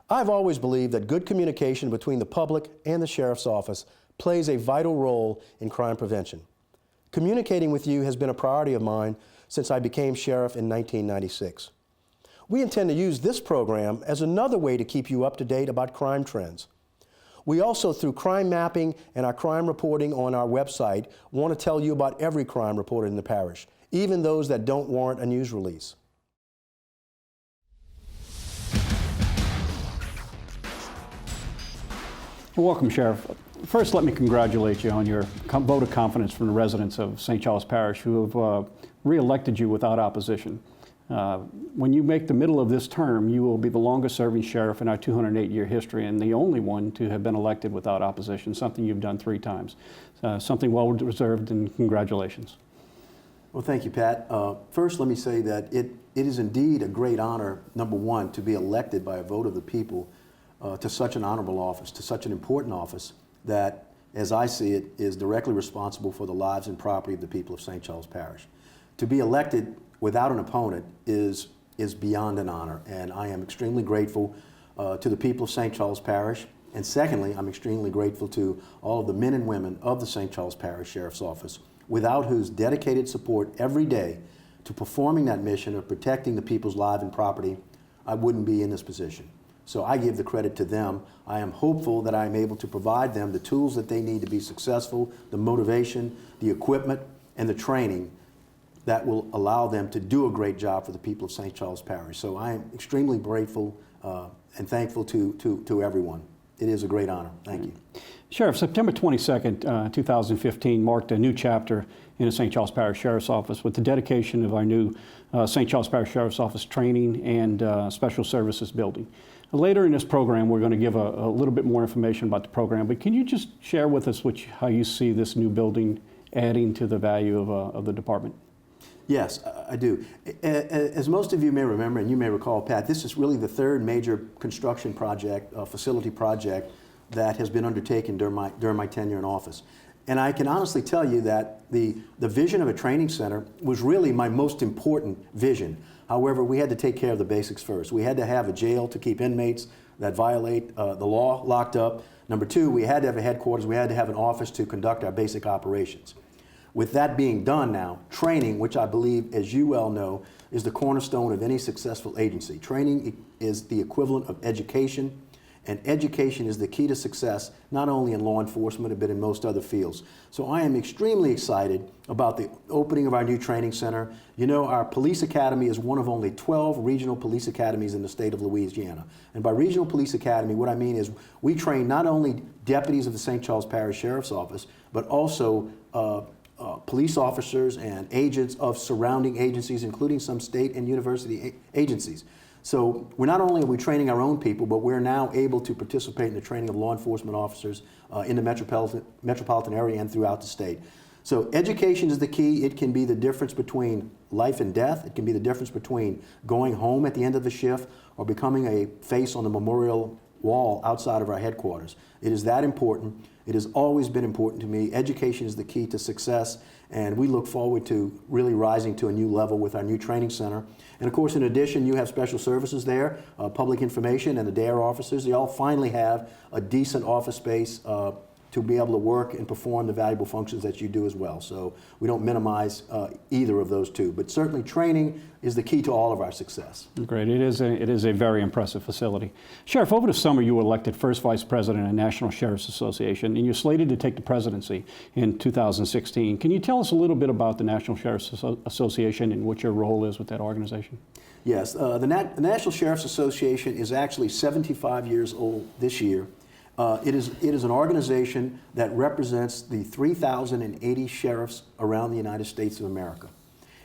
I've always believed that good communication between the public and the sheriff's office plays a vital role in crime prevention. Communicating with you has been a priority of mine since I became sheriff in 1996. We intend to use this program as another way to keep you up to date about crime trends. We also, through crime mapping and our crime reporting on our website, want to tell you about every crime reported in the parish, even those that don't warrant a news release. Well, welcome, Sheriff. First, let me congratulate you on your vote of confidence from the residents of St. Charles Parish who have re-elected you without opposition. When you make the middle of this term, you will be the longest serving sheriff in our 208-year history and the only one to have been elected without opposition, something you've done 3 times. Something well deserved, and congratulations. Well, thank you, Pat. First, let me say that it is indeed a great honor, number one, to be elected by a vote of the people to such an honorable office, to such an important office that, as I see it, is directly responsible for the lives and property of the people of St. Charles Parish. To be elected without an opponent is beyond an honor, and I am extremely grateful to the people of St. Charles Parish. And secondly, I'm extremely grateful to all of the men and women of the St. Charles Parish Sheriff's Office, without whose dedicated support every day to performing that mission of protecting the people's lives and property, I wouldn't be in this position. So I give the credit to them. I am hopeful that I am able to provide them the tools that they need to be successful, the motivation, the equipment, and the training that will allow them to do a great job for the people of St. Charles Parish. So I am extremely grateful and thankful to everyone. It is a great honor. Thank you. Sheriff, September 22nd, 2015 marked a new chapter in the St. Charles Parish Sheriff's Office with the dedication of our new St. Charles Parish Sheriff's Office training and special services building. Later in this program, we're going to give a little bit more information about the program, but can you just share with us how you see this new building adding to the value of the department? Yes, I do. As most of you may remember, and you may recall, Pat, this is really the 3rd major construction project, facility project that has been undertaken during my tenure in office. And I can honestly tell you that the vision of a training center was really my most important vision. However, we had to take care of the basics first. We had to have a jail to keep inmates that violate the law locked up. Number 2, we had to have a headquarters. We had to have an office to conduct our basic operations. With that being done now, training, which I believe, as you well know, is the cornerstone of any successful agency. Training is the equivalent of education, and education is the key to success, not only in law enforcement, but in most other fields. So I am extremely excited about the opening of our new training center. You know, our police academy is one of only 12 regional police academies in the state of Louisiana. And by regional police academy, what I mean is we train not only deputies of the St. Charles Parish Sheriff's Office, but also police officers and agents of surrounding agencies, including some state and university agencies. So we're not only are we training our own people, but we're now able to participate in the training of law enforcement officers in the metropolitan area and throughout the state. So education is the key. It can be the difference between life and death. It can be the difference between going home at the end of the shift or becoming a face on the memorial wall outside of our headquarters. It is that important. It has always been important to me. Education is the key to success, and we look forward to really rising to a new level with our new training center. And of course, in addition, you have special services there, public information, and the DARE officers. They all finally have a decent office space to be able to work and perform the valuable functions that you do as well. So we don't minimize either of those two, but certainly training is the key to all of our success. Great. It is a very impressive facility. Sheriff, over the summer you were elected first vice president of the National Sheriff's Association, and you're slated to take the presidency in 2016. Can you tell us a little bit about the National Sheriff's Association and what your role is with that organization? Yes, the National Sheriff's Association is actually 75 years old this year. It is an organization that represents the 3,080 sheriffs around the United States of America.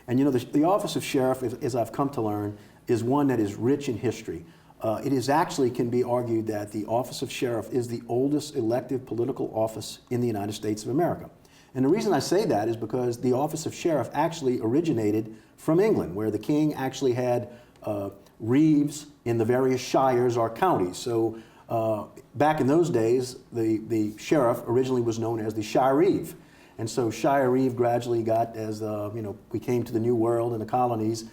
And you know, the office of sheriff, as I've come to learn, is one that is rich in history. It is actually, can be argued that the office of sheriff is the oldest elective political office in the United States of America. And the reason I say that is because the office of sheriff actually originated from England, where the king actually had reeves in the various shires or counties. So back in those days, the sheriff originally was known as the shire reeve. And so shire reeve gradually got, as we came to the New World and the colonies,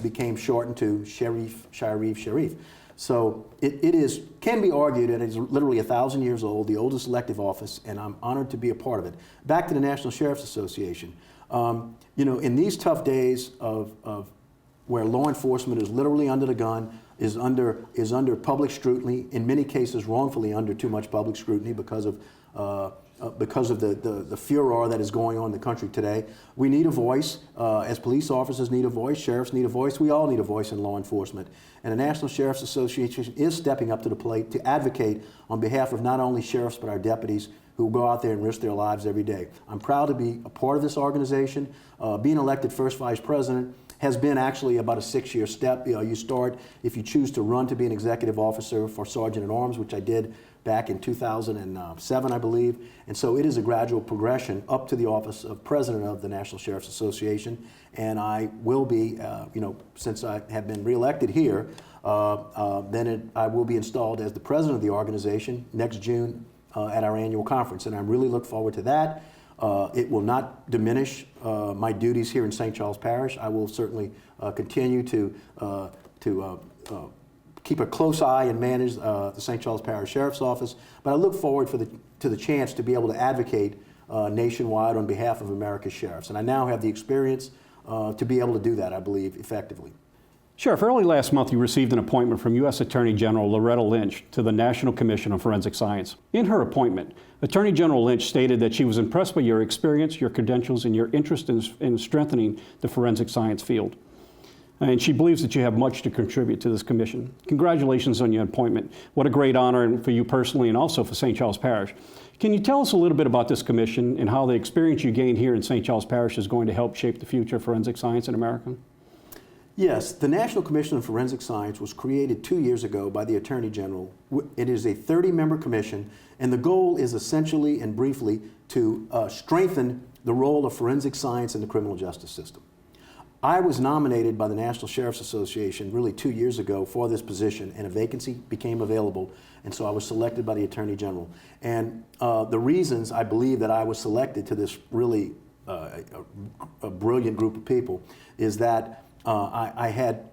became shortened to sheriff, shire reeve, sheriff. So can be argued that it's literally 1,000 years old, the oldest elective office, and I'm honored to be a part of it. Back to the National Sheriff's Association. In these tough days of where law enforcement is literally under the gun, is under public scrutiny, in many cases wrongfully under too much public scrutiny because of the furor that is going on in the country today. We need a voice. As police officers need a voice, sheriffs need a voice, we all need a voice in law enforcement. And the National Sheriff's Association is stepping up to the plate to advocate on behalf of not only sheriffs but our deputies who go out there and risk their lives every day. I'm proud to be a part of this organization. Being elected first vice president has been actually about a 6-year step. You start, if you choose to run to be an executive officer for Sergeant at Arms, which I did back in 2007, I believe. And so it is a gradual progression up to the office of president of the National Sheriff's Association. And I will be, since I have been reelected here, I will be installed as the president of the organization next June at our annual conference. And I really look forward to that. It will not diminish my duties here in St. Charles Parish. I will certainly continue to keep a close eye and manage the St. Charles Parish Sheriff's Office. But I look forward to the chance to be able to advocate nationwide on behalf of America's sheriffs. And I now have the experience to be able to do that, I believe, effectively. Sheriff, early last month you received an appointment from U.S. Attorney General Loretta Lynch to the National Commission on Forensic Science. In her appointment, Attorney General Lynch stated that she was impressed by your experience, your credentials, and your interest in strengthening the forensic science field. And she believes that you have much to contribute to this commission. Congratulations on your appointment. What a great honor for you personally and also for St. Charles Parish. Can you tell us a little bit about this commission and how the experience you gained here in St. Charles Parish is going to help shape the future of forensic science in America? Yes, the National Commission on Forensic Science was created 2 years ago by the Attorney General. It is a 30-member commission, and the goal is essentially and briefly to strengthen the role of forensic science in the criminal justice system. I was nominated by the National Sheriff's Association really 2 years ago for this position, and a vacancy became available, and so I was selected by the Attorney General. And the reasons I believe that I was selected to this really a brilliant group of people is that I have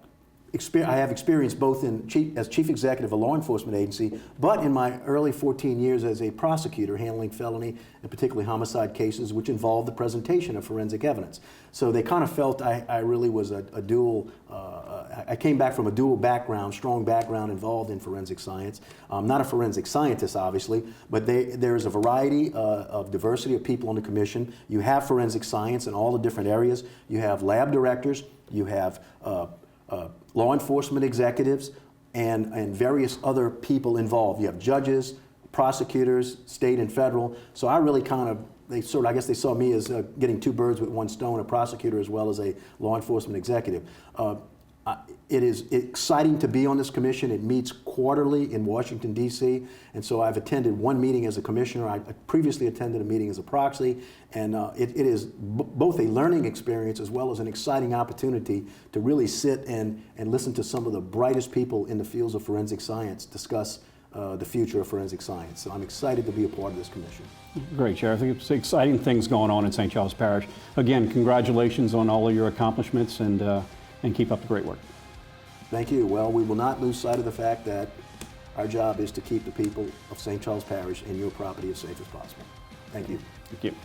experience both as chief executive of a law enforcement agency, but in my early 14 years as a prosecutor handling felony and particularly homicide cases which involved the presentation of forensic evidence. So they kind of felt I really was a dual, I came back from a dual background, strong background involved in forensic science. I'm not a forensic scientist, obviously, but there's a variety of diversity of people on the commission. You have forensic science in all the different areas. You have lab directors. You have law enforcement executives and various other people involved. You have judges, prosecutors, state and federal. So I really I guess they saw me as getting 2 birds with 1 stone, a prosecutor as well as a law enforcement executive. It is exciting to be on this commission. It meets quarterly in Washington, D.C., and so I've attended 1 meeting as a commissioner. I previously attended a meeting as a proxy, and it is both a learning experience as well as an exciting opportunity to really sit and listen to some of the brightest people in the fields of forensic science discuss the future of forensic science. So I'm excited to be a part of this commission. Great, Sheriff. I think it's exciting things going on in St. Charles Parish. Again, congratulations on all of your accomplishments, and keep up the great work. Thank you. Well, we will not lose sight of the fact that our job is to keep the people of St. Charles Parish and your property as safe as possible. Thank you. Thank you.